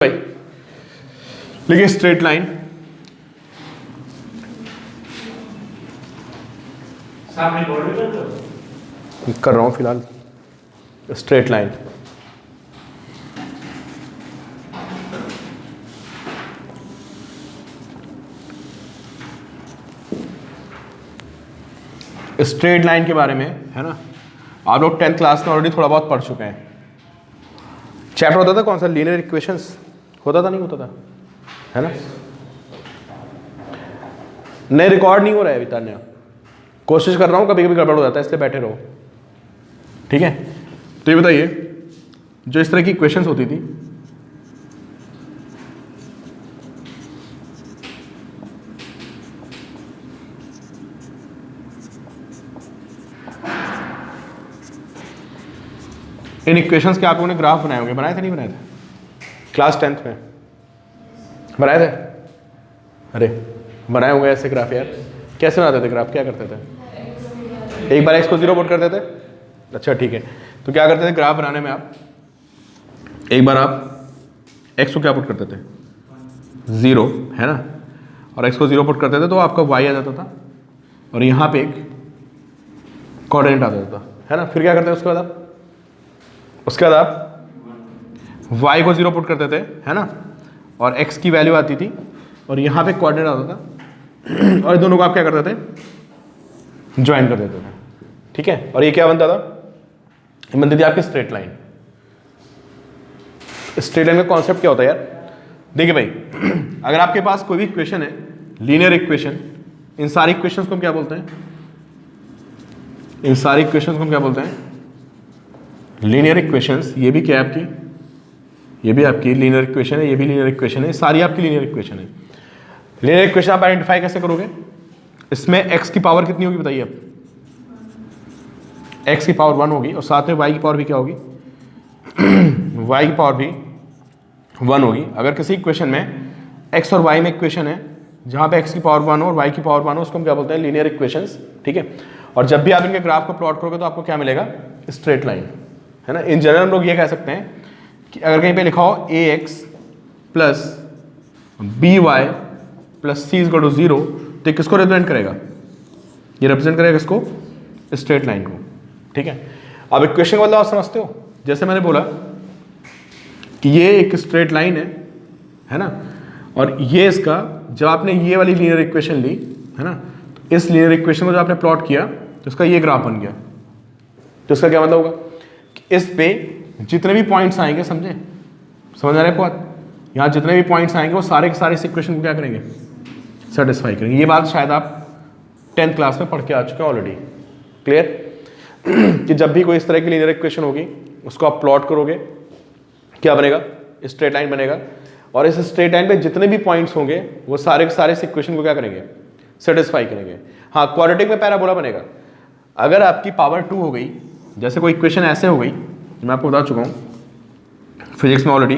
भाई लिखिए straight line. कर रहा हूं फिलहाल। स्ट्रेट लाइन स्ट्रेट लाइन के बारे में है ना, आप लोग 10th क्लास में ऑलरेडी थोड़ा बहुत पढ़ चुके हैं। चैप्टर होता था कौन सा, लीनियर इक्वेशंस होता था, नहीं होता था, है ना? नहीं, रिकॉर्ड नहीं हो रहा है अभी तान्या, कोशिश कर रहा हूँ, कभी कभी गड़बड़ हो जाता है, इसलिए बैठे रहो, ठीक है? तो ये बताइए, जो इस तरह की इक्वेशंस होती थी, इन इक्वेशंस के आप लोगों ने ग्राफ बनाए होंगे, बनाए थे नहीं बनाए थे? क्लास 10th में बनाए थे? अरे बनाए होंगे ऐसे ग्राफ यार। कैसे बनाते थे ग्राफ, क्या करते थे? एक बार x को 0 पुट करते थे। अच्छा ठीक है, तो क्या करते थे ग्राफ बनाने में आप, एक बार आप x को क्या पुट करते थे, 0, है ना, और x को 0 पुट करते थे तो आपका y आ जाता था और यहाँ पे एक कोऑर्डिनेट आ जाता था, है ना? फिर क्या करते थे उसके बाद आप y को 0 पुट करते थे, है ना, और x की वैल्यू आती थी और यहाँ पे कोऑर्डिनेट आता था और दोनों को आप क्या करते थे, ज्वाइन कर देते थे, ठीक है? और ये क्या बनता था, ये बनती थी आपकी स्ट्रेट लाइन। स्ट्रेट लाइन का कॉन्सेप्ट क्या होता है यार? देखिए भाई, अगर आपके पास कोई भी इक्वेशन है, लीनियर इक्वेशन, इन सारी इक्वेशंस को हम क्या बोलते हैं, इन सारी इक्वेशंस को हम क्या बोलते हैं, लीनियर इक्वेशंस। ये भी क्या है आपकी, ये भी आपकी लीनियर इक्वेशन है, ये भी लीनियर इक्वेशन है, सारी आपकी लीनियर इक्वेशन है। लीनियर इक्वेशन आप आइडेंटिफाई कैसे करोगे? इसमें x की पावर कितनी होगी बताइए आप? x की पावर 1 होगी और साथ में y की पावर भी क्या होगी y की पावर भी 1 होगी। अगर किसी इक्वेशन में x और y में इक्वेशन है जहाँ पे x की पावर 1 हो और y की पावर 1 हो, उसको हम क्या बोलते हैं, लीनियर इक्वेशंस, ठीक है? और जब भी आप इनके ग्राफ को प्लॉट करोगे तो आपको क्या मिलेगा, स्ट्रेट लाइन, है ना? इन जनरल हम लोग ये कह सकते हैं कि अगर कहीं पे लिखा हो ax plus by plus c is equal to 0, तो किसको रिप्रेजेंट करेगा, ये रिप्रेजेंट करेगा किसको, स्ट्रेट लाइन को, ठीक है? अब इक्वेशन का मतलब आप समझते हो, जैसे मैंने बोला कि ये एक स्ट्रेट लाइन है ना, और ये इसका, जब आपने ये वाली लीनियर इक्वेशन ली, है ना, तो इस लीनियर इक्वेशन को जब आपने प्लॉट किया तो इसका ये ग्राफ बन गया। तो इसका क्या मतलब होगा कि इस पे जितने भी पॉइंट्स आएंगे, समझे, समझ आ रहा है आपको बात? यहाँ जितने भी पॉइंट्स आएंगे वो सारे के सारे इस इक्वेशन को क्या करेंगे, सेटिस्फाई करेंगे। ये बात शायद आप 10th क्लास में पढ़ के आ चुके हैं ऑलरेडी, क्लियर? कि जब भी कोई इस तरह की लीनियर इक्वेशन होगी उसको आप प्लॉट करोगे, क्या बनेगा, स्ट्रेट लाइन बनेगा, और इस स्ट्रेट लाइन पे जितने भी पॉइंट्स होंगे वो सारे के सारे इस इक्वेशन को क्या करेंगे, सेटिस्फाई करेंगे। हाँ, क्वाड्रेटिक में पैराबोला बनेगा। अगर आपकी पावर 2 हो गई, जैसे कोई इक्वेशन ऐसे हो गई, मैं आपको बता चुका हूँ फिजिक्स में ऑलरेडी,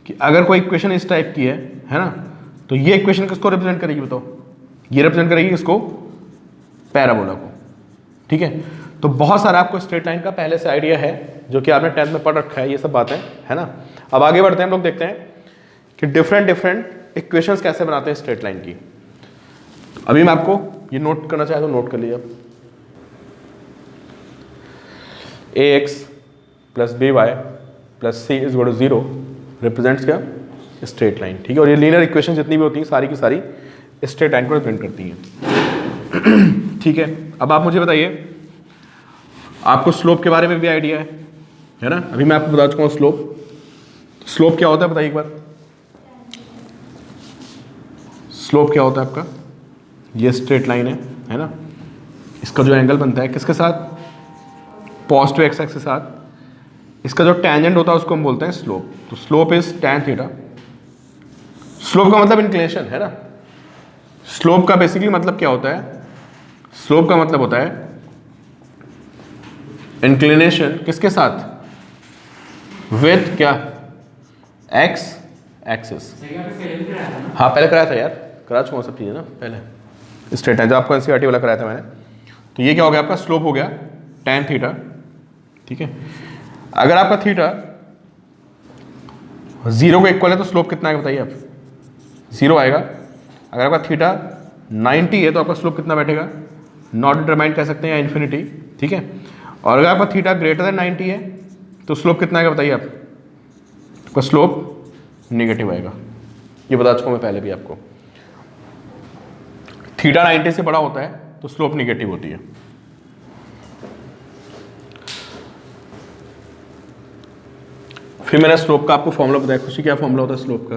कि अगर कोई इक्वेशन इस टाइप की है ना, तो ये इक्वेशन किसको रिप्रेजेंट करेगी बताओ, ये रिप्रेजेंट करेगी किसको, पैराबोला को, ठीक है? तो बहुत सारा आपको स्ट्रेट लाइन का पहले से आइडिया है जो कि आपने 10th में पढ़ रखा है, ये सब बातें, है ना? अब आगे बढ़ते हैं, हम लोग देखते हैं कि डिफरेंट इक्वेशंस कैसे बनाते हैं स्ट्रेट लाइन की। अभी मैं आपको ये नोट करना चाहे तो नोट कर लीजिए आप, ax plus by plus c is equal to 0 represents क्या, स्ट्रेट लाइन, ठीक है? और ये लीनियर इक्वेशन जितनी भी होती हैं सारी की सारी स्ट्रेट लाइन को रिप्रेजेंट करती हैं, ठीक है? अब आप मुझे बताइए, आपको स्लोप के बारे में भी आइडिया है ना? अभी मैं आपको बता चुका हूँ स्लोप क्या होता है, बताइए एक बार। स्लोप क्या होता है आपका, ये स्ट्रेट लाइन है ना, इसका जो एंगल बनता है किसके साथ, पॉजिटिव एक्स एक्स के साथ, इसका जो टेंजेंट होता है उसको हम बोलते हैं स्लोप। तो slope is tan theta. Slope का मतलब इंक्लिनेशन, है ना? स्लोप का बेसिकली मतलब क्या होता है, स्लोप का मतलब होता है इंक्लिनेशन किसके साथ, विथ क्या, x एक्सिस। हाँ पहले कराया था यार, करा चुका सब चीज़ें ना पहले, स्ट्रेट लाइन जो आपको एनसीईआरटी वाला कराया था मैंने। तो ये क्या हो गया आपका, स्लोप हो गया tan थीटा, ठीक है? अगर आपका थीटा 0 को इक्वल है तो स्लोप कितना आएगा बताइए आप? 0 आएगा। अगर आपका थीटा 90 है तो आपका स्लोप कितना बैठेगा? नॉट डिटरमाइंड कह सकते हैं या इन्फिनिटी, ठीक है। और अगर आपका थीटा ग्रेटर देन 90 है तो स्लोप कितना आएगा बताइए आप? आपका स्लोप नेगेटिव आएगा। ये बता चुका मैं पहले भी आपको। थीटा 90 से बड़ा होता है तो स्लोप नेगेटिव होती है। फिर मैंने स्लोप का आपको फॉर्मूला बताया। खुशी क्या फॉर्मूला होता है स्लोप का?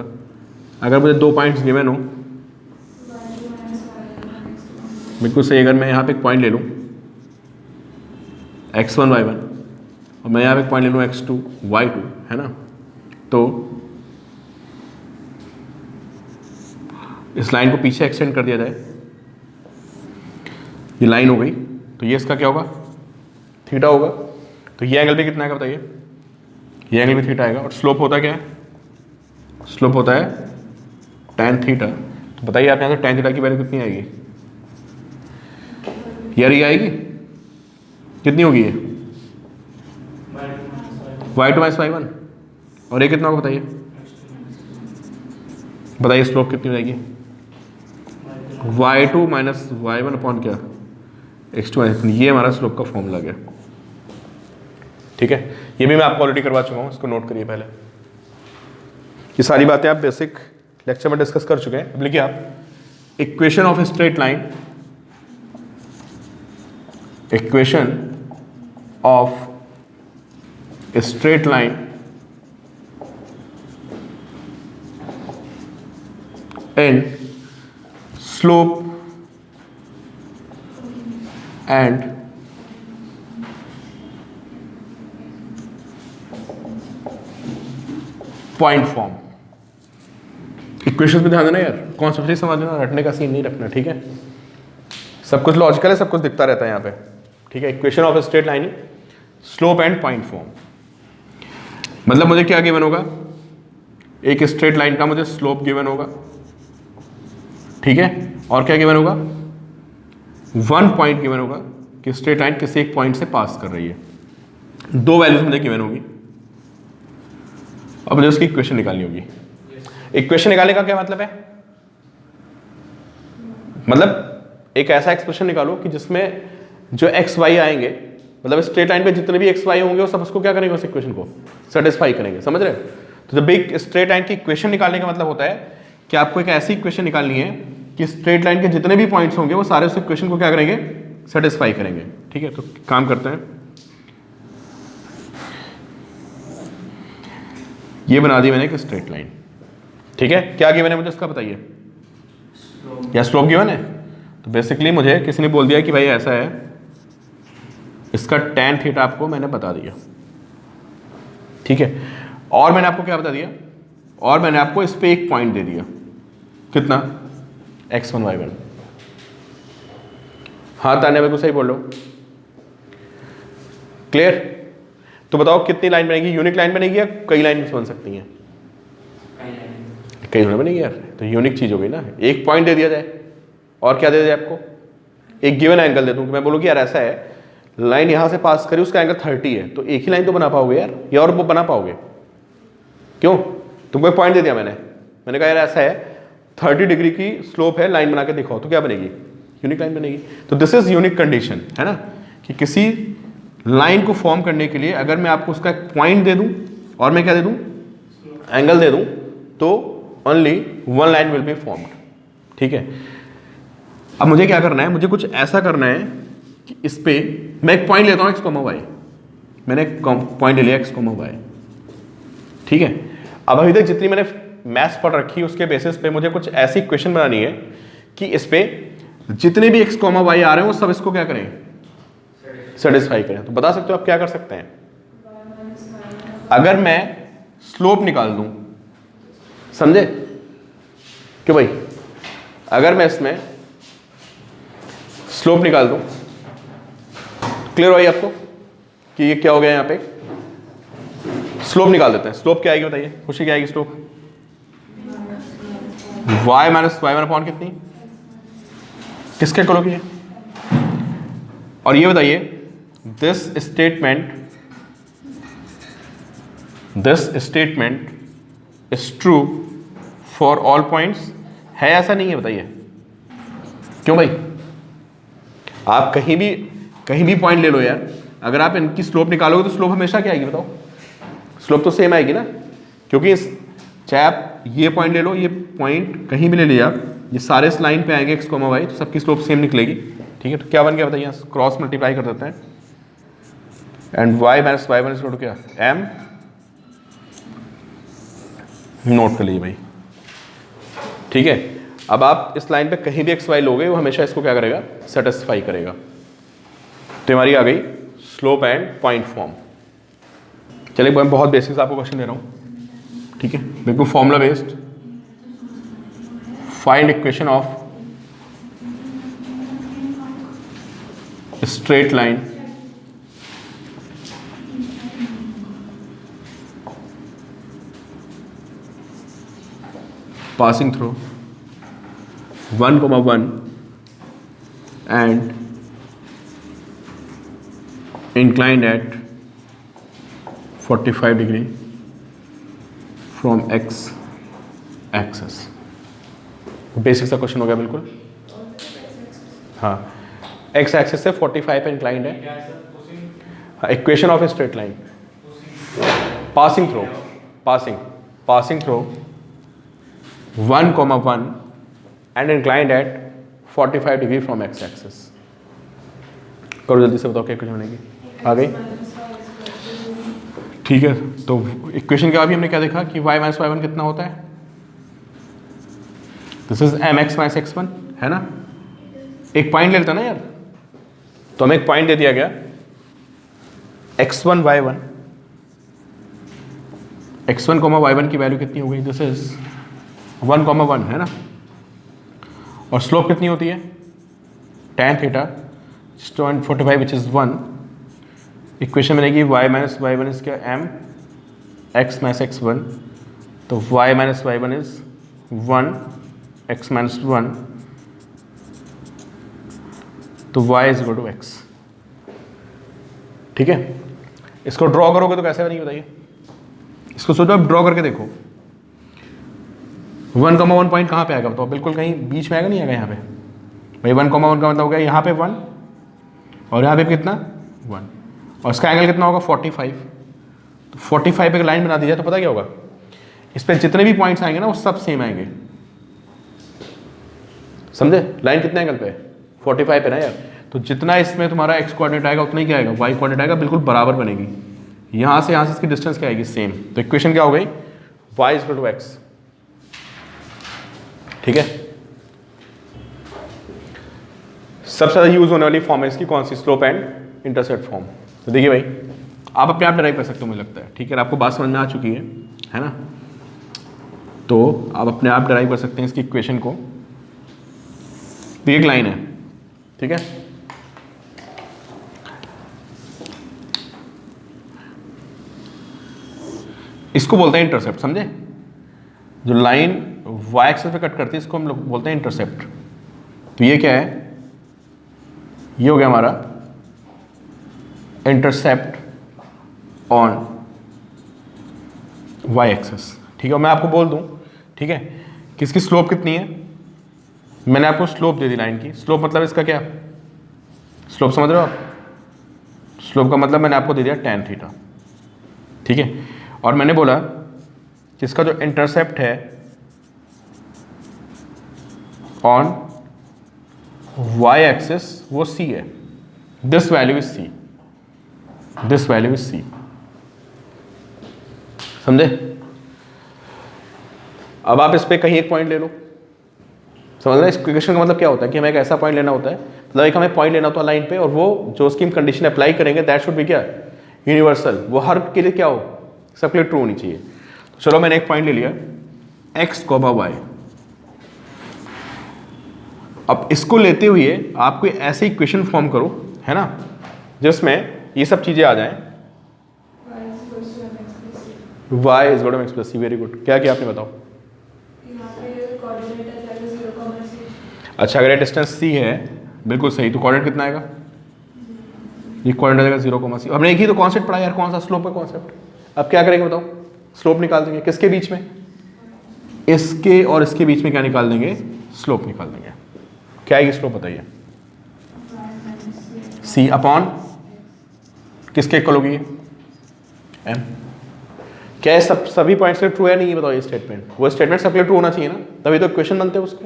अगर मुझे 2 पॉइंट्स गिवन हो, बिल्कुल सही, अगर मैं यहाँ पे एक पॉइंट ले लूँ x1 y1 और मैं यहाँ पे एक पॉइंट ले लूँ x2 y2, है ना, तो इस लाइन को पीछे एक्सटेंड कर दिया जाए, ये लाइन हो गई, तो ये इसका क्या होगा? थीटा होगा। तो ये एंगल भी कितना आएगा बताइए? ये एंगल भी थीटा आएगा। और स्लोप होता क्या है? स्लोप होता है tan थीटा। तो बताइए आप यहाँ से tan थीटा की वैल्यू कितनी आएगी? यार ये आएगी कितनी होगी? ये y2 माइनस y1। और ये कितना होगा बताइए? बताइए स्लोप कितनी हो जाएगी? y2 माइनस y1 अपॉन क्या? x2 minus. ये हमारा स्लोप का फॉर्मूला गया, ठीक है। ये भी मैं आपको ऑलरेडी करवा चुका हूँ, इसको नोट करिए पहले। ये सारी बातें आप बेसिक लेक्चर में डिस्कस कर चुके हैं। अब लिखिए आप equation of straight line, equation of straight line and slope and point form. Equations में ध्यान देना यार, कॉन्सेप्ट ही समझ लेना, रटने का सीन नहीं रखना, ठीक है। सब कुछ लॉजिकल है, सब कुछ दिखता रहता है यहाँ पे, ठीक है। Equation of straight line, slope and point form. मतलब मुझे क्या गिवन होगा? एक स्ट्रेट लाइन का मुझे स्लोप गिवन होगा, ठीक है। और क्या गिवन होगा? 1 पॉइंट गिवन होगा कि स्ट्रेट लाइन किसी एक पॉइंट से पास कर रही है। 2 वैल्यूज मुझे गिवन होगी। अब मुझे उसकी इक्वेशन निकालनी होगी। इक्वेशन निकालने का क्या मतलब है? मतलब एक ऐसा एक्सप्रेशन निकालो कि जिसमें जो एक्स वाई आएंगे, मतलब स्ट्रेट लाइन पे जितने भी एक्स वाई होंगे वो सब उसको क्या करेंगे? उस इक्वेशन को सेटिस्फाई करेंगे, समझ रहे हो? तो जब एक स्ट्रेट लाइन की इक्वेशन निकालने का मतलब होता है कि आपको एक ऐसी इक्वेशन निकालनी है कि स्ट्रेट लाइन के जितने भी पॉइंट्स होंगे वो सारे उस इक्वेशन को क्या करेंगे? सेटिस्फाई करेंगे, ठीक है। तो काम करते हैं, ये बना दी मैंने एक स्ट्रेट लाइन, ठीक है। क्या गिवन है मुझे उसका बताइए? या स्लोप गिवन है? तो बेसिकली मुझे किसी ने बोल दिया कि भाई ऐसा है, इसका tan थीटा आपको मैंने बता दिया, ठीक है। और मैंने आपको क्या बता दिया? और मैंने आपको इस पे एक पॉइंट दे दिया, कितना? x1 y1। हाँ तान्या बिल्कुल सही बोल रहे हो, क्लियर? तो बताओ कितनी लाइन बनेगी? यूनिक लाइन बनेगी या कई लाइन बन सकती हैं? कई थोड़ी बनेगी यार, तो यूनिक चीज हो गई ना। एक पॉइंट दे दिया जाए और क्या दे दिया आपको? एक गिवन एंगल दे दूं कि मैं बोलूं कि यार ऐसा है, लाइन यहां से पास करी, उसका एंगल 30 है, तो एक ही लाइन तो बना पाओगे यार, या और वो बना पाओगे? क्यों? तुमको एक पॉइंट दे दिया मैंने कहा यार ऐसा है, 30 डिग्री की स्लोप है, लाइन बना के दिखाओ, तो क्या बनेगी? यूनिक लाइन बनेगी। तो दिस इज यूनिक कंडीशन, है ना, कि किसी लाइन को फॉर्म करने के लिए अगर मैं आपको उसका एक पॉइंट दे दूं और मैं क्या दे दूं? एंगल दे दूं, तो only 1 line will be formed, ठीक है। अब मुझे क्या करना है? मुझे कुछ ऐसा करना है कि इस पे मैं एक पॉइंट लेता हूं x, y। मैंने एक पॉइंट ले लिया x, y, ठीक है। अब अभी तक जितनी मैंने मैथ्स पढ़ रखी है उसके बेसिस पे मुझे कुछ ऐसी इक्वेशन बनानी है कि इस पे जितने भी x, y आ रहे हैं वो सब इसको क्या करें? सेटिस्फाई करें। तो बता सकते हो आप क्या कर सकते हैं? अगर मैं स्लोप निकाल दूं, समझे? क्यों भाई? अगर मैं इसमें स्लोप निकाल दूं, क्लियर हो आपको कि ये क्या हो गया? यहां पे स्लोप निकाल देते हैं। स्लोप क्या आएगी बताइए? खुशी क्या आएगी slope? y minus y1 upon कितनी? किसके करोगे ये? और ये बताइए, this statement is true for all points, है ऐसा नहीं है बताइए? क्यों भाई? आप कहीं भी पॉइंट ले लो यार, अगर आप इनकी स्लोप निकालोगे तो स्लोप हमेशा क्या आएगी बताओ? स्लोप तो सेम आएगी ना, क्योंकि चाहे आप ये पॉइंट ले लो, ये पॉइंट कहीं भी ले लीजिए आप, ये सारे इस लाइन पे आएंगे x, y, तो सबकी स्लोप सेम निकलेगी। ठीक है, तो क्या बन गया बताइए? क्रॉस मल्टीप्लाई कर देते हैं and y minus y one is equal to क्या? m। नोट कर लीजिए भाई। ठीक है, अब आप इस लाइन पे कहीं भी xy लोगे वो हमेशा इसको क्या करेगा? सेटिस्फाई करेगा। तो हमारी आ गई स्लोप एंड पॉइंट फॉर्म। चलिए मैं बहुत बेसिक आपको क्वेश्चन दे रहा हूँ, ठीक है, बिल्कुल formula based. Find equation of straight line passing through 1, 1 and inclined at 45 degree from x axis। Basic सा क्वेश्चन हो गया बिल्कुल। हाँ, x एक्सिस से 45 पे इंक्लाइंड है। Equation of a straight line passing through 1, 1 and inclined at 45 degree from x axis। करो जल्दी से, बताओ क्या इक्वेशन बनेगी? आ गई? ठीक है, तो इक्वेशन के बाद भी हमने क्या देखा कि y माइनस वाई वन कितना होता है? This is m x minus x one, है ना? एक पॉइंट ले लेता ना यार, तो हमें एक पॉइंट दे दिया गया x1 y1, x1 y1 की वैल्यू कितनी हो गई? दिस इज 1, 1 है ना, और स्लोप कितनी होती है? tan theta 45 which is 1। Equation बनेगी y minus y one is क्या? m x minus x one, तो y minus y one is 1 x minus 1, तो y is equal to x। ठीक है, इसको ड्रॉ करोगे तो कैसे बनेगी बताइए? इसको सोचो, आप ड्रॉ करके देखो। 1, 1 पॉइंट कहाँ पे आएगा बताओ? बिल्कुल कहीं बीच में आएगा, नहीं आएगा यहाँ पे भाई। 1, 1 का मतलब हो गया यहाँ पे 1 और यहाँ पे कितना? 1, और इसका एंगल कितना होगा? 45। तो 45 पे लाइन बना दी जाए तो पता क्या होगा? इस पर जितने भी पॉइंट्स आएंगे ना वो सब सेम आएंगे, समझे? लाइन कितने एंगल पे? 45 पे ना यार, तो जितना इसमें तुम्हारा x कोऑर्डिनेट आएगा उतना ही क्या आएगा? y कोऑर्डिनेट आएगा, बिल्कुल बराबर बनेगी। यहाँ से इसकी डिस्टेंस क्या आएगी? सेम। तो इक्वेशन क्या हो गई? y is equal to x। ठीक है, सबसे ज़्यादा यूज होने वाली फॉर्म है इसकी कौन सी? Slope and intercept form. तो देखिए भाई, आप अपने आप डिराइव कर सकते हो मुझे लगता है, ठीक है, आपको बात समझ में आ चुकी है ना? तो आप अपने आप डिराइव कर सकते हैं इसकी इक्वेशन को। तो एक लाइन है, ठीक है, इसको बोलते हैं इंटरसेप्ट, समझे? जो लाइन y एक्सिस पे कट करती है इसको हम लोग बोलते हैं इंटरसेप्ट। तो ये क्या है? ये हो गया हमारा इंटरसेप्ट ऑन y एक्सिस। ठीक है, मैं आपको बोल दूं, ठीक है, कि इसकी स्लोप कितनी है? मैंने आपको स्लोप दे दी लाइन की। स्लोप मतलब इसका क्या? स्लोप समझ रहे हो आप? स्लोप का मतलब मैंने आपको दे दिया tan थीटा, ठीक है, और मैंने बोला कि इसका जो इंटरसेप्ट है ऑन y एक्सिस वो c है। This value is c, this value is c, समझे? अब आप इस पे कहीं एक पॉइंट ले लो, समझ रहे? इस इक्वेशन का मतलब क्या होता है कि हमें एक ऐसा पॉइंट लेना होता है, मतलब एक हमें पॉइंट लेना होता है लाइन पे, और वो जो उसकी हम कंडीशन अप्लाई करेंगे दैट शुड बी क्या? यूनिवर्सल। वो हर के लिए क्या हो? सबके लिए ट्रू होनी चाहिए। तो चलो मैंने एक पॉइंट ले लिया x, y। अब इसको लेते हुए आपको ऐसे इक्वेशन फॉर्म करो, है ना, जिसमें ये सब चीजें आ जाएं। y is equal to x plus c। Very good. क्या किया आपने बताओ? अच्छा, अगर ये डिस्टेंस c है, बिल्कुल सही, तो कोऑर्डिनेट कितना आएगा? ये कोऑर्डिनेट आएगा 0, c। हमने एक ही तो कॉन्सेप्ट पढ़ा यार, कौन सा? स्लोप का कॉन्सेप्ट। अब क्या करेंगे बताओ? स्लोप निकाल देंगे, किसके बीच में? इसके और इसके बीच में क्या निकाल देंगे, स्लोप निकाल देंगे। क्या है ये स्लोप बताइए, सी अपॉन किसके इक्वल होगी, एम। क्या है सब सभी पॉइंट्स के ट्रू है नहीं, ये बताओ ये स्टेटमेंट, वो स्टेटमेंट सबके लिए ट्रू होना चाहिए ना, तभी तो इक्वेशन बनते हैं उसको,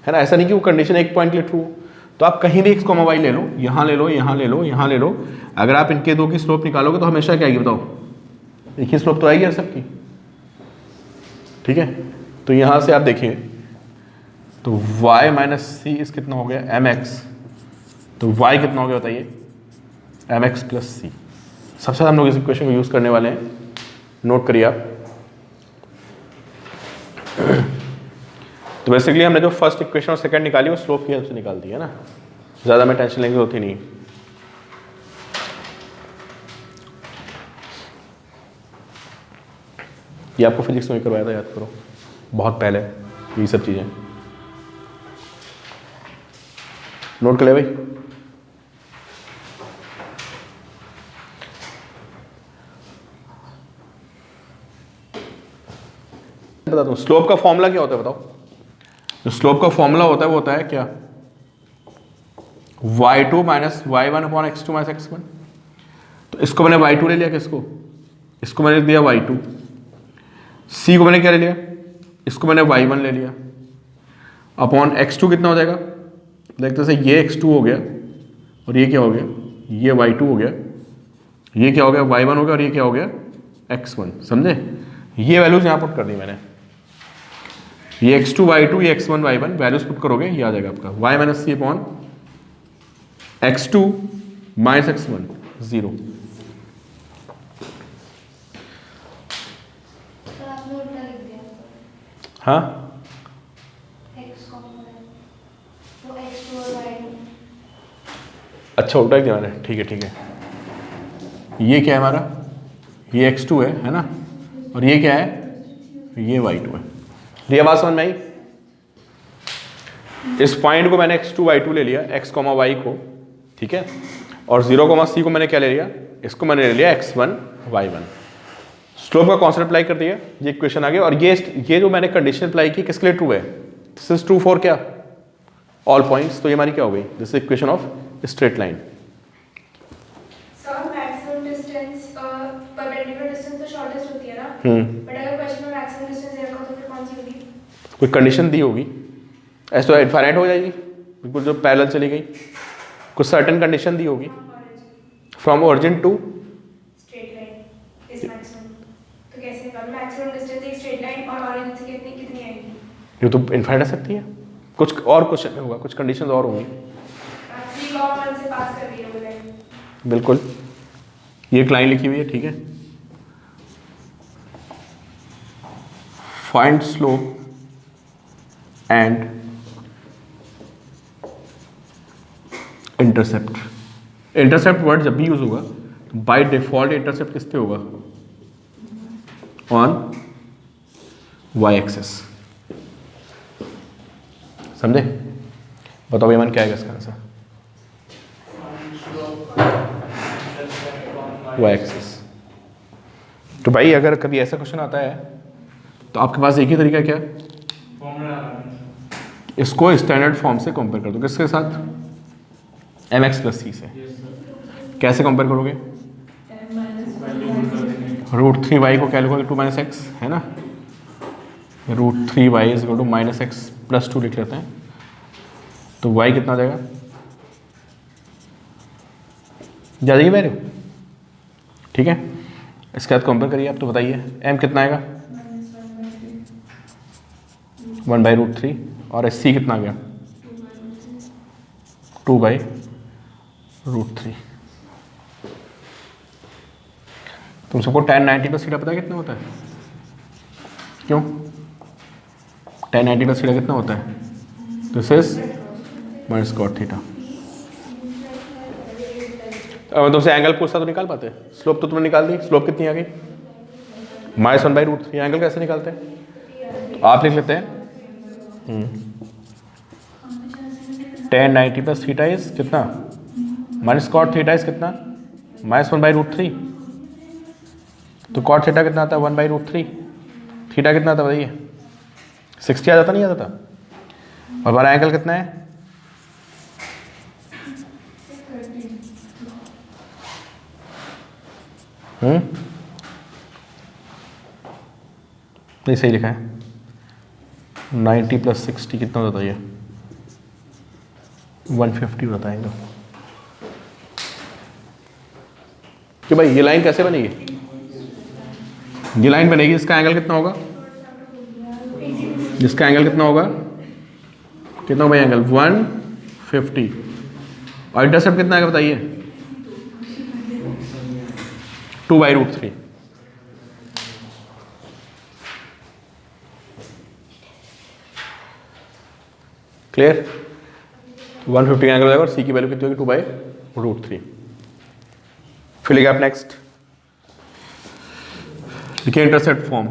है ना। ऐसा नहीं कि वो कंडीशन एक पॉइंट के लिए ट्रू हो। तो आप कहीं भी x, y ले लो, यहाँ ले लो, यहाँ ले लो, यहाँ ले लो, अगर आप इनके दो की स्लोप निकालोगे तो हमेशा क्या आएगी बताओ, एक ही स्लोप तो आएगी यार सबकी, ठीक है। तो यहाँ से आप देखिए तो y माइनस सी इस कितना हो गया mx, तो y कितना हो गया बताइए, mx प्लस सी। सबसे ज़्यादा हम लोग इस इक्वेशन को यूज़ करने वाले हैं, नोट करिए आप। तो बेसिकली हमने जो फर्स्ट इक्वेशन और सेकंड निकाली वो स्लोप की हेल्प से निकाल दी है ना, ज़्यादा में टेंशन लेंगे होती नहीं। ये आपको फिजिक्स में करवाया था, याद करो, बहुत पहले ये सब चीज़ें नोट कर ले भाई। बताता हूँ स्लोप का फॉर्मूला क्या होता है बताओ। जो स्लोप का फॉर्मूला होता है वो होता है क्या, y2 minus y1 upon x2 minus x1। तो इसको मैंने y2 ले लिया, किसको, इसको मैंने दिया y2, c को मैंने क्या ले लिया, इसको मैंने y1 ले लिया, अपॉन x2 कितना हो जाएगा, देखते से ये x2 हो गया और ये क्या हो गया, ये y2 हो गया, ये क्या हो गया y1 हो गया और ये क्या हो गया x1, समझे। ये वैल्यूज यहाँ पुट कर दी मैंने, ये x2 y2 ये x1 y1 वैल्यूज पुट करोगे ये आ जाएगा आपका y माइनस सी अपॉन x2 माइनस x1 0। हाँ अच्छा उल्टा दिया मैंने, ठीक है ठीक है। ये क्या है हमारा, ये x2 है ना, और ये क्या है, ये y2 है। ये बात समझ में आई। इस पॉइंट को मैंने x2 y2 ले लिया, x y को, ठीक है, और 0 c को मैंने क्या ले लिया, इसको मैंने ले लिया x1 y1। स्लोप का कॉन्सेप्ट अप्लाई कर दिया, ये इक्वेशन आ गया। और ये जो मैंने कंडीशन अप्लाई की किसके लिए ट्रू है, दिस इज ट्रू फॉर क्या, ऑल पॉइंट्स। तो ये हमारी क्या हो गई, this is equation of straight line. Sir maximum distance perpendicular distance तो शॉर्टेस्ट होती है ना, बट अगर क्वेश्चन में मैक्सिमम डिस्टेंस दे रखा हो तो फिर कौन सी होगी, कोई कंडीशन दी होगी, ऐसे तो इनफाइनाइट हो जाएगी बिल्कुल, जो पैरेलल चली गई, कुछ सर्टेन कंडीशन दी होगी, from origin to straight line is maximum. तो कैसे निकालूं मैक्सिमम डिस्टेंस एक स्ट्रेट लाइन और ओरिजिन से कितनी कितनी आएगी, ये तो इनफाइनाइट आ सकती है, कुछ और क्वेश्चन में होगा, कुछ कंडीशंस और होंगी। सी लॉ 1 से पास कर रही है वो लाइन, बिल्कुल ये एक लाइन लिखी हुई है, ठीक है। Find slope and intercept. Intercept word जब भी यूज होगा तो बाय डिफॉल्ट इंटरसेप्ट किस पे होगा, ऑन वाई एक्सेस, समझे। बताओ बेमन क्या है इसका आंसर, वाई एक्सेस। तो भाई अगर कभी ऐसा क्वेश्चन आता है तो आपके पास एक ही तरीका क्या है, इसको स्टैंडर्ड फॉर्म से कंपेयर कर दो, किसके साथ, mx प्लस सी से। कैसे कंपेयर करोगे, √3y को क्या लिखोगे 2 माइनस एक्स, है ना, √3y is equal to minus x plus 2 लिख लेते हैं। तो y कितना जाएगा, जा जाएगी वैल्यू, ठीक है। इसके बाद कंपेयर करिए आप, तो बताइए m कितना आएगा 1/√3 और c कितना आ गया 2/√3। तुम सबको tan 90 प्लस थीटा पता है कितना होता है, क्यों, tan 90 प्लस थीटा कितना होता है, this is minus cot theta. अब तुमसे एंगल पूछता तो निकाल पाते, स्लोप तो तुमने निकाल दी, स्लोप कितनी आ गई -1/√3। एंगल कैसे निकालते हैं, तो आप लिख लेते हैं tan 90 प्लस थीटा इज कितना, माइनस cot थीटा इज कितना, -1/√3। तो cot थीटा कितना आता है 1/√3, थीटा कितना था बताइए 60 आ जाता, नहीं आ जाता? और हमारा एंगल कितना है? नहीं सही लिखा है, 90 + 60 कितना होता है ये? 150 बताएंगे कि भाई ये लाइन कैसे बनेगी? ये लाइन बनेगी, इसका एंगल कितना होगा? जिसका एंगल कितना होगा? कितना भाई एंगल? 150। और इंटरसेप्ट कितना आएगा बताइए? 2/√3। क्लियर? 150 का एंगल हो जाएगा और सी की वैल्यू कितनी होगी? 2/√3। फिर लिखा आप नेक्स्ट, देखिए इंटरसेप्ट फॉर्म।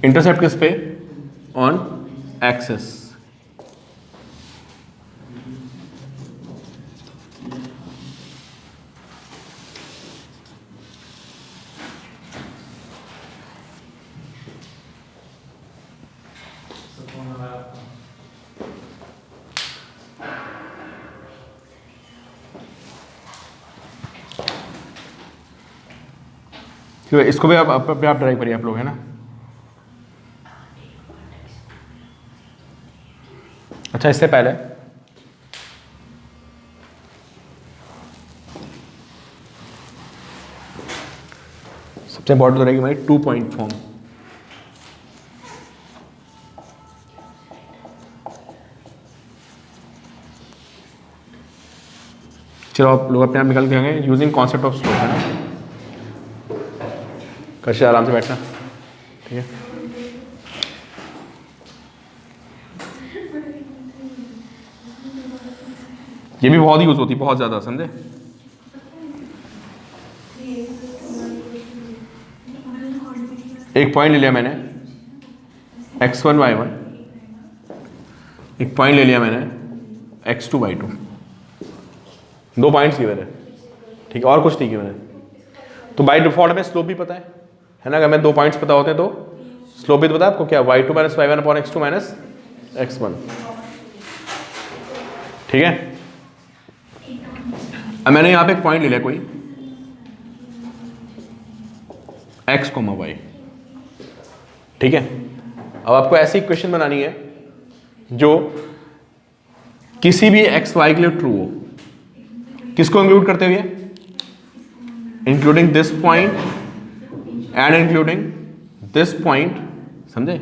इंटरसेप्ट किस पे? On axis. इसको भी आप ड्राइव करिए आप लोग, है ना? अच्छा, इससे पहले सबसे इंपॉर्टेंट रहेगी हमारी 2 पॉइंट फॉर्म। चलो आप लोग अपने आप निकल के आएंगे यूजिंग कॉन्सेप्ट ऑफ स्लोप, है ना? कशिश आराम से बैठना, ठीक है? ये भी बहुत यूज होती है, बहुत ज़्यादा, समझे? एक पॉइंट ले लिया मैंने x1 y1, एक पॉइंट ले लिया मैंने x2 y2, 2 पॉइंट्स की मैंने, ठीक है? और कुछ नहीं किया मैंने। तो बाय डिफॉल्ट में स्लोप भी पता है ना? अगर मैं 2 पॉइंट्स पता होते हैं तो स्लोप भी तो पता है आपको, क्या? y2 - y1 x2 - x1, ठीक है? अब मैंने यहां पे एक पॉइंट ले लिया कोई x, y, ठीक है? अब आपको ऐसी इक्वेशन बनानी है जो किसी भी x y के लिए ट्रू हो। किसको इंक्लूड करते हुए? Including this point and including this point, समझे?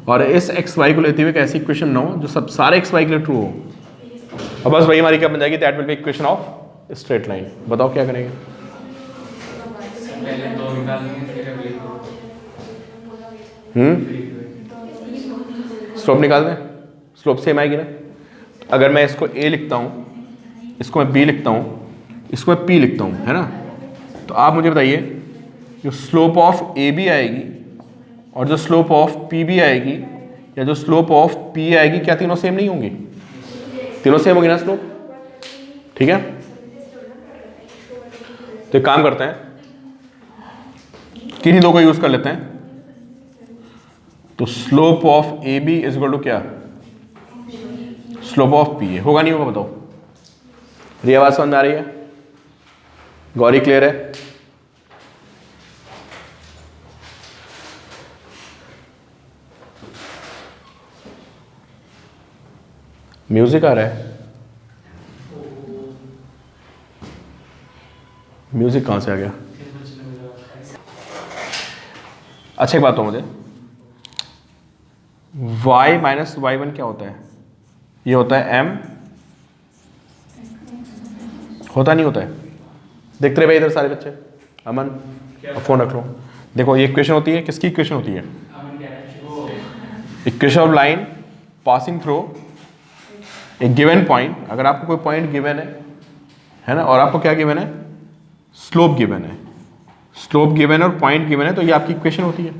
और इस x y को लेते हुए एक ऐसी इक्वेशन ना हो जो सब सारे x y के लिए ट्रू हो। और बस वही हमारी क्या बन जाएगी? That will be equation of straight line. बताओ क्या करेंगे? स्लोप निकाल दें। स्लोप सेम आएगी ना? अगर मैं इसको a लिखता हूं, इसको मैं b लिखता हूं, इसको मैं p लिखता हूं, है ना? तो आप मुझे बताइए, जो स्लोप ऑफ ए बी आएगी और जो स्लोप ऑफ पी बी आएगी या जो स्लोप ऑफ पी आएगी, क्या तीनों सेम नहीं होंगी? तीनों सेम होगी ना स्लोप, ठीक है? तो एक काम करते हैं, किन्हीं दो को यूज कर लेते हैं। तो slope of A B is equal to क्या? Slope of P A. होगा नहीं होगा बताओ? ये आवाज समझ में आ रही है? गौरी क्लियर है? म्यूजिक आ रहा है? म्यूजिक कहां से आ गया? अच्छा एक बात हो मुझे, y - y1 क्या होता है? ये होता है m, होता नहीं होता है? देखते रहे भाई इधर सारे बच्चे। अमन फोन रख लो। देखो ये इक्वेशन होती है, किसकी इक्वेशन होती है? Equation of line passing through एक गिवन पॉइंट। अगर आपको कोई पॉइंट गिवन है ना, और आपको क्या गिवन है? स्लोप गिवन है। स्लोप गिवन और पॉइंट गिवन है, तो ये आपकी इक्वेशन होती है।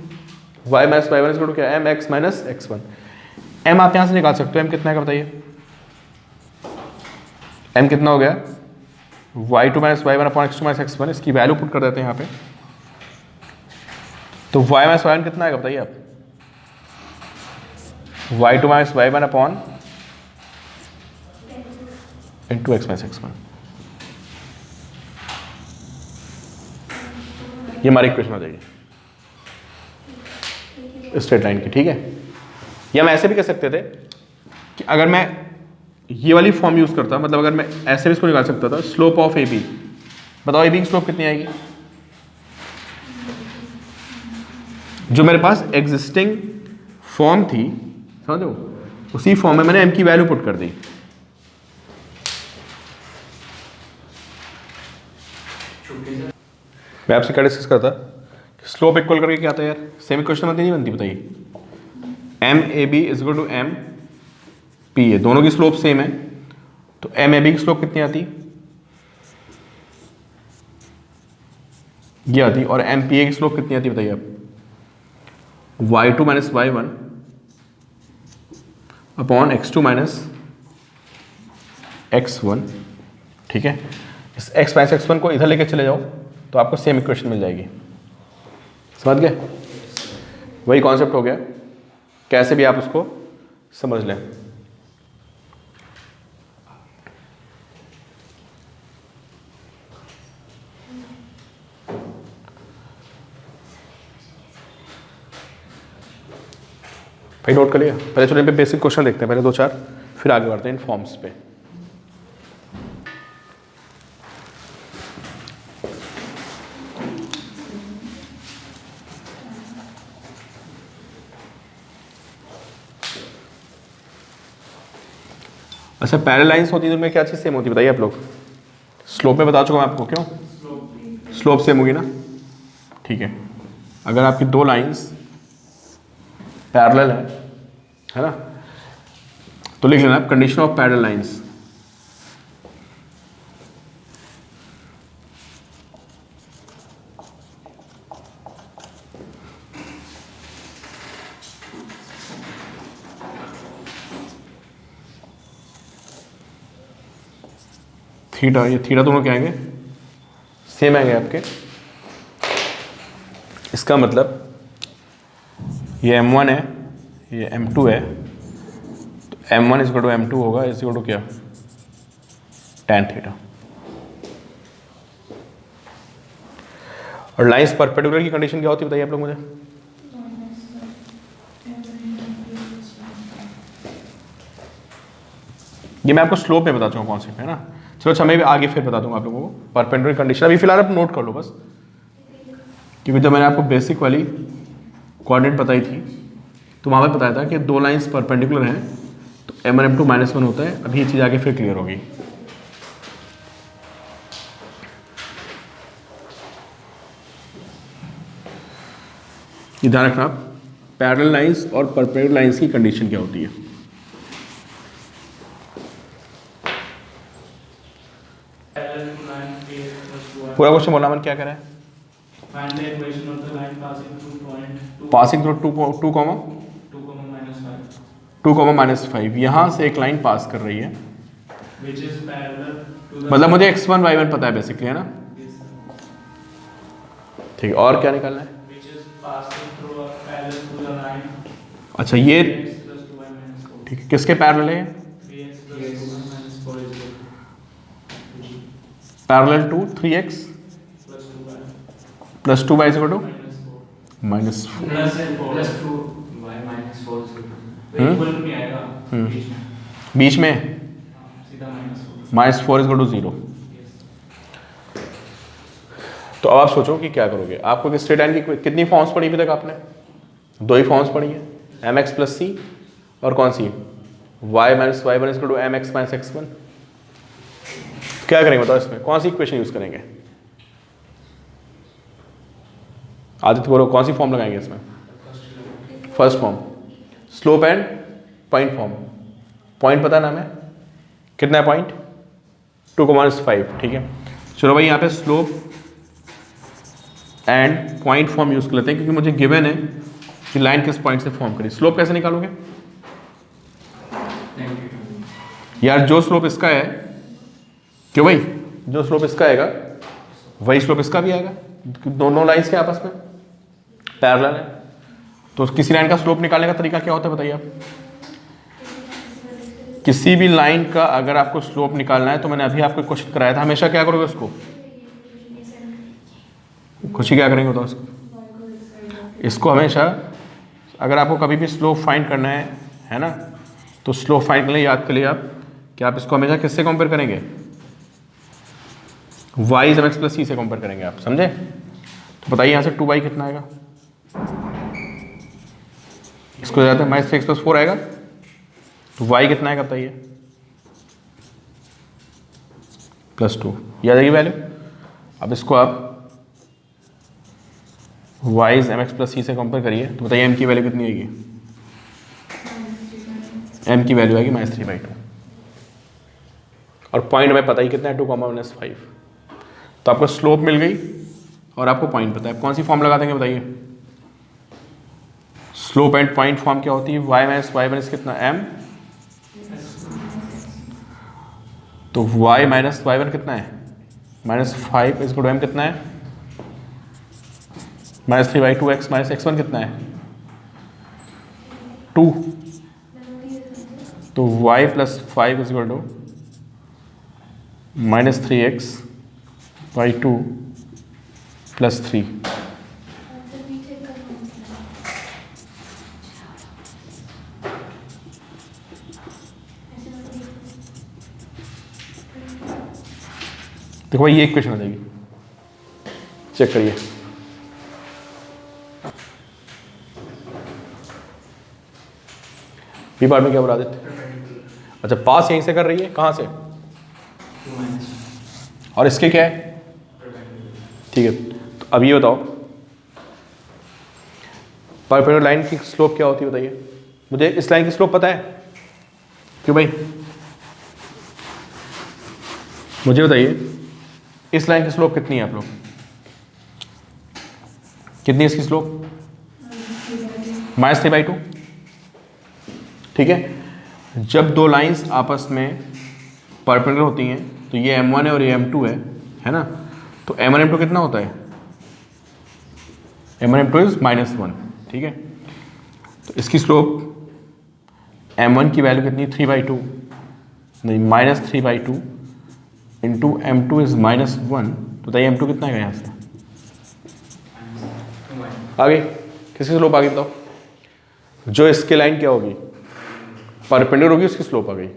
y - y1 इक्वल टू क्या? mx - x1। m आप यहां से निकाल सकते हो। m कितना है बताइए? m कितना हो गया? y2 - y1 upon x2 - x1। इसकी वैल्यू पुट कर देते हैं यहाँ पे। तो y माइनस y वन कितना आएगा बताइए आप? y2 minus y1 upon into x minus x1। ये हमारी इक्वेशन आ जाएगी स्ट्रेट लाइन की, ठीक है। या हम ऐसे भी कर सकते थे कि अगर मैं ये वाली फॉर्म यूज करता, मतलब अगर मैं ऐसे भी इसको निकाल सकता था, स्लोप ऑफ ए बी। बताओ ए बी की स्लोप कितनी आएगी? जो मेरे पास एग्जिस्टिंग फॉर्म थी, समझो, उसी फॉर्म में मैंने m की वैल्यू पुट कर दी। मैं आपसे क्या डिस्कस करता, स्लोप इक्वल करके क्या आता है यार? सेम इक्वेशन बनती नहीं बनती? बताइए। M a B is equal to m p a, दोनों की स्लोप सेम है, तो एम ए बी की स्लोप कितनी आती? ये आती। और एम पी ए की स्लोप कितनी आती बताइए आप? y2 minus y1 upon x2 minus x1, ठीक है। इस x माइनस x1 को इधर लेके चले जाओ तो आपको सेम इक्वेशन मिल जाएगी। समझ गए? वही कॉन्सेप्ट हो गया, कैसे भी आप उसको समझ लें। भाई नोट कर लिया? पहले चलो इन पे बेसिक क्वेश्चन देखते हैं, पहले 2-4, फिर आगे बढ़ते हैं इन फॉर्म्स पे। अच्छा, पैरेलल लाइंस होती है तो उनमें क्या चीज़ सेम होती है बताइए आप लोग? स्लोप में बता चुका मैं आपको, क्यों? स्लोप सेम होगी ना, ठीक है। अगर आपकी दो लाइंस पैरेलल है ना, तो लिख लेना आप condition of parallel lines. Theta, ये थीटा दोनों क्या आएंगे? सेम आएंगे आपके। इसका मतलब ये m1 है, ये m2 है, तो m1 is equal to m2 होगा, इज इक्वल टू क्या? tan theta. और लाइंस परपेंडिकुलर की कंडीशन क्या होती है बताइए आप लोग मुझे? ये मैं आपको स्लोप में बता चुका कौन सी है ना। चलो अच्छा, मैं भी आगे फिर बता दूंगा आप लोगों को परपेंडिकुलर कंडीशन। अभी फिलहाल आप नोट कर लो बस, क्योंकि जब मैंने आपको बेसिक वाली कोऑर्डिनेट बताई थी तो वहाँ पे बताया था कि दो लाइंस परपेंडिकुलर हैं तो m1 m2 -1 होता है। अभी ये चीज़ आगे फिर क्लियर होगी। ये ध्यान रखना आप, पैरेलल लाइंस और परपेंडिकुलर लाइंस की कंडीशन क्या होती है। पूरा क्वेश्चन बोलना मन क्या कह रहा है? Find the equation of the line passing through point 2, passing through 2, 2, minus 5, 2, -5। यहाँ से एक लाइन पास कर रही है, which is parallel to the मतलब मुझे x1 y1 पता है बेसिकली, है ना? Yes, sir. ठीक है, और क्या निकालना है? Which is passing through a parallel to the line अच्छा, ये 3x plus 2y minus 4. ठीक है, किसके पैरेलल है? 3x plus 2y minus 4 is equal parallel to 3x plus 2y plus 2y is equal to minus 4. -4। plus 2y minus 4 is equal to equal नहीं आएगा बीच में, बीच में सीधा -4 इज इक्वल टू 0। yes. तो अब आप सोचो कि क्या करोगे। आपको कि स्ट्रेट लाइन की कितनी फॉर्म्स पढ़ी अभी तक आपने? दो ही फॉर्म्स पढ़ी है, mx प्लस c और कौन सी? y minus y1 is equal to mx minus x1। क्या करेंगे बताओ, इसमें कौन सी इक्वेशन यूज करेंगे? आदित्य बोलो, कौन सी फॉर्म लगाएंगे इसमें? First form, slope and point form. Point पता है ना हमें कितना है? पॉइंट 2, ठीक है। चलो भाई यहाँ पे slope and point form use कर लेते हैं, क्योंकि मुझे गिवन है कि लाइन किस पॉइंट से फॉर्म करी। स्लोप कैसे निकालोगे यार? जो स्लोप इसका है, क्यों भाई, जो स्लोप इसका आएगा वही स्लोप इसका भी आएगा, दोनों लाइंस के आपस में। पैरेलल है। तो किसी लाइन का स्लोप निकालने का तरीका क्या होता है बताइए आप? किसी भी लाइन का अगर आपको स्लोप निकालना है तो मैंने अभी आपको क्वेश्चन कराया था, हमेशा क्या करोगे उसको? खुशी क्या करेंगे बताओ इसको हमेशा अगर आपको कभी भी स्लोप फाइंड करना है ना, तो स्लोप फाइंड करने याद कर लिए आप कि आप इसको हमेशा किससे कंपेयर करेंगे? y इज mx प्लस सी से कंपेयर करेंगे आप, समझे? तो बताइए यहाँ से 2y कितना आएगा? इसको जाते हैं माइनस 3x प्लस 4 आएगा, तो y कितना आएगा बताइए? +2 याद आएगी वैल्यू। अब इसको आप y इज mx प्लस सी से कंपेयर करिए, तो बताइए m की वैल्यू कितनी आएगी? m की वैल्यू आएगी -3/2 और पॉइंट हमें पता ही कितना है 2, -5। तो आपको स्लोप मिल गई और आपको पॉइंट पता है, कौन सी फॉर्म लगा देंगे बताइए? स्लोप एंड पॉइंट फॉर्म क्या होती है? y माइनस वाई माइनस कितना m, तो y माइनस वाई वन कितना है? -5 इसको m कितना है? -3/2x माइनस x1 कितना है? 2। तो y plus 5 is equal to -3x/2 plus 3। देखो भाई ये इक्वेशन आ जाएगी, चेक करिए। बी पार्ट में क्या बता देते? अच्छा पास यहीं से कर रही है, कहाँ से? 2 और इसके क्या है? ठीक है, तो अब ये बताओ परपेंडिकुलर लाइन की स्लोप क्या होती है बताइए? मुझे इस लाइन की स्लोप पता है, क्यों भाई? मुझे बताइए इस लाइन की स्लोप कितनी है आप लोग? कितनी है इसकी स्लोप? -3/2। ठीक है, जब दो लाइंस आपस में परपेंडिकुलर होती हैं तो ये m1 है और ये m2 है ना? तो m1 m2 कितना होता है? m1 m2 is -1। ठीक है, तो इसकी स्लोप m1 की वैल्यू कितनी? 3/2 नहीं -3/2 इंटू m2 इज -1। तो बताइए m2 कितना है यहाँ से? आगे किसकी स्लोप आ गई बताओ? जो इसके लाइन क्या होगी? परपेंडिकुलर होगी, उसकी स्लोप आ गई।